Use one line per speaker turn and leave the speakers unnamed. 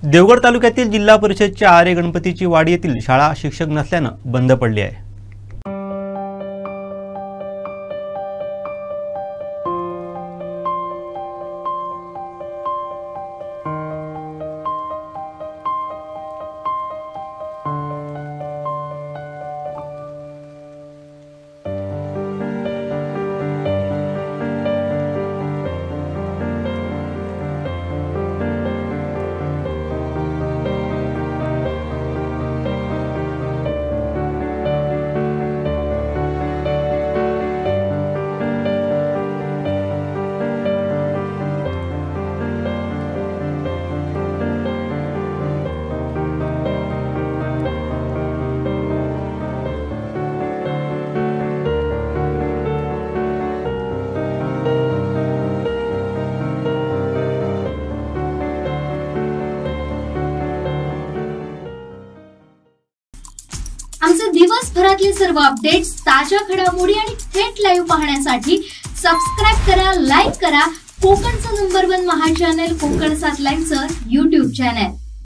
देवगड तालुक्यातील जिल्हा परिषदच्या आरे गणपतीची वाडी येथील शाळा शिक्षक नसल्याने बंद पडली आहे।
आमचे दिवसभरातले सर्व अपडेट्स, ताज्या घडामोडी आणि थेट लाईव्ह पाहण्यासाठी सबस्क्राइब करा, लाईक करा कोकणचं नंबर 1 महा चॅनल कोकण 7 लाईव्हचं YouTube चॅनल।